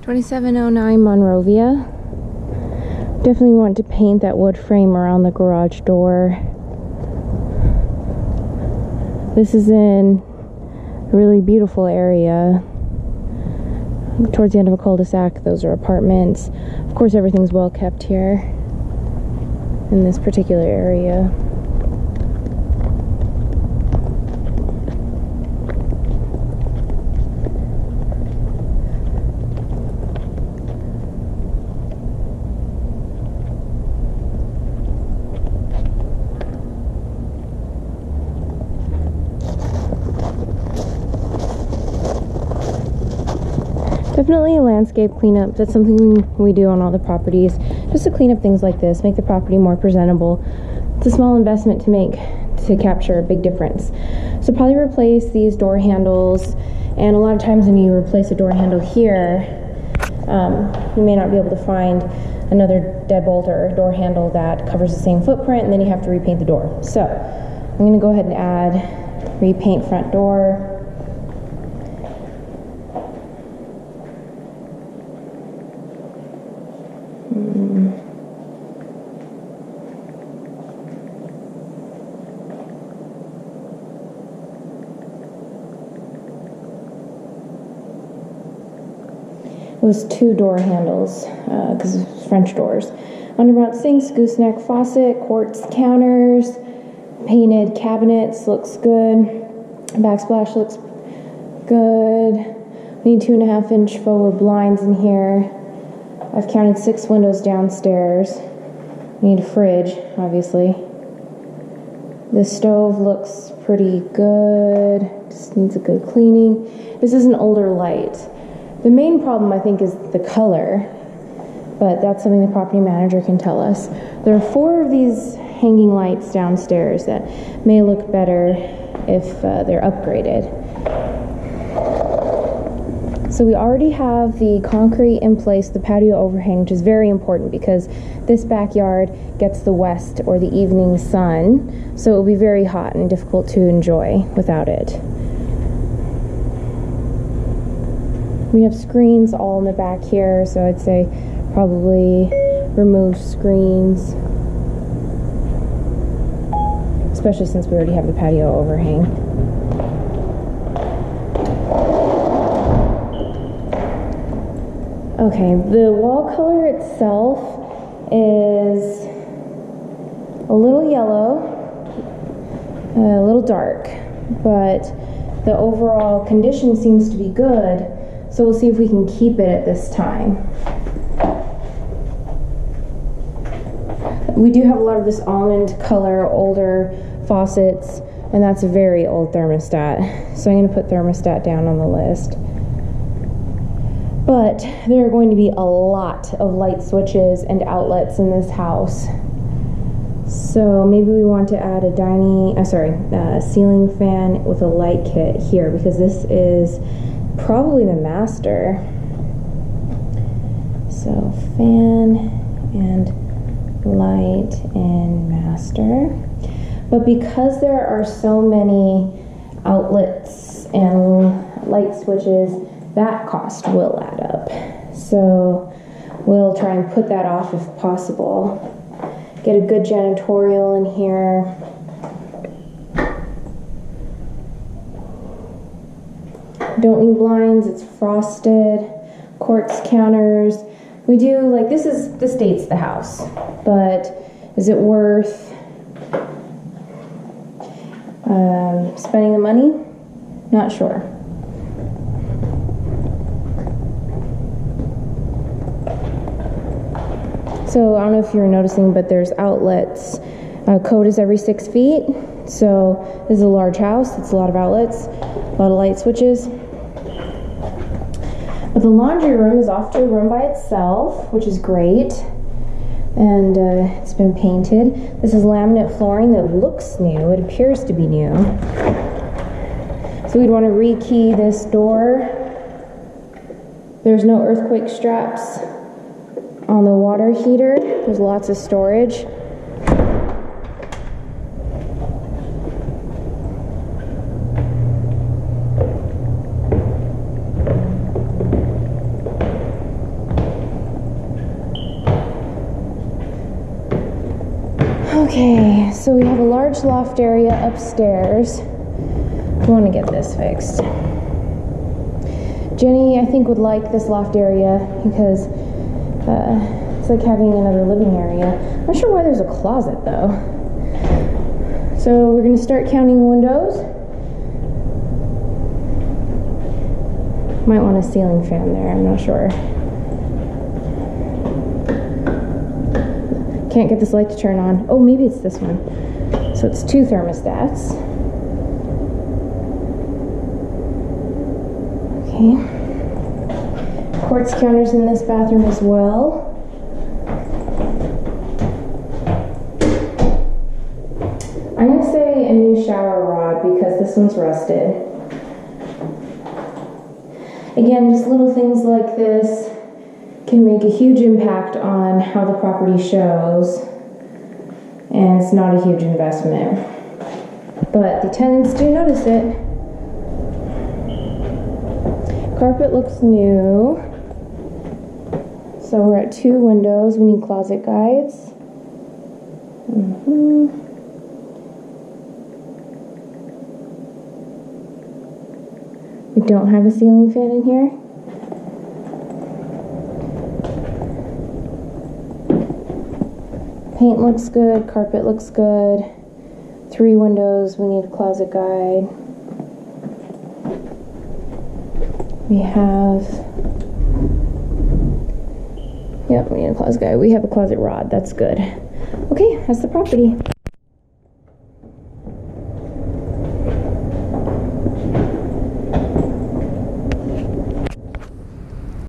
2709 Monrovia. Definitely want to paint that wood frame around the garage door. This is in a really beautiful area. Towards the end of a cul-de-sac, those are apartments. Of course, everything's well kept here in this particular area. Definitely a landscape cleanup. That's something we do on all the properties, just to clean up things like this, make the property more presentable. It's a small investment to make to capture a big difference. So probably replace these door handles, and a lot of times when you replace a door handle here, you may not be able to find another deadbolt or door handle that covers the same footprint, and then you have to repaint the door. So I'm going to go ahead and add repaint front door. It was 2 door handles because it's French doors. Undermount sinks, gooseneck faucet, quartz counters, painted cabinets, looks good. Backsplash looks good. We need 2.5-inch forward blinds in here. I've counted 6 windows downstairs. We need a fridge, obviously. The stove looks pretty good. Just needs a good cleaning. This is an older light. The main problem, I think, is the color, but that's something the property manager can tell us. There are 4 of these hanging lights downstairs that may look better if they're upgraded. So we already have the concrete in place, the patio overhang, which is very important because this backyard gets the west or the evening sun, so it will be very hot and difficult to enjoy without it. We have screens all in the back here, so I'd say probably remove screens, especially since we already have the patio overhang. Okay, the wall color itself is a little yellow, a little dark, but the overall condition seems to be good. So we'll see if we can keep it at this time. We do have a lot of this almond color, older faucets, and that's a very old thermostat. So I'm going to put thermostat down on the list. But there are going to be a lot of light switches and outlets in this house. So maybe we want to add a ceiling fan with a light kit here, because this is probably the master. So fan and light in master. But because there are so many outlets and light switches, that cost will add up. So we'll try and put that off if possible. Get a good janitorial in here. Don't need blinds, it's frosted. Quartz counters. We do, like, this dates the house, but is it worth spending the money? Not sure. So I don't know if you're noticing, but there's outlets. Code is every 6 feet. So this is a large house. It's a lot of outlets, a lot of light switches. But the laundry room is off to a room by itself, which is great. And it's been painted. This is laminate flooring that looks new. It appears to be new. So we'd want to rekey this door. There's no earthquake straps on the water heater. There's lots of storage. Okay, so we have a large loft area upstairs. We want to get this fixed. Jenny, I think, would like this loft area because it's like having another living area. I'm not sure why there's a closet though. So we're going to start counting windows. Might want a ceiling fan there, I'm not sure. Can't get this light to turn on. Oh, maybe it's this one. So it's 2 thermostats. Okay. Quartz counters in this bathroom as well. I'm going to say a new shower rod because this one's rusted. Again, just little things like this can make a huge impact on how the property shows, and it's not a huge investment. But the tenants do notice it. Carpet looks new. So we're at 2 windows. We need closet guides. We don't have a ceiling fan in here. Paint looks good, carpet looks good. 3 windows, we need a closet guide. We need a closet guide. We have a closet rod, that's good. Okay, that's the property.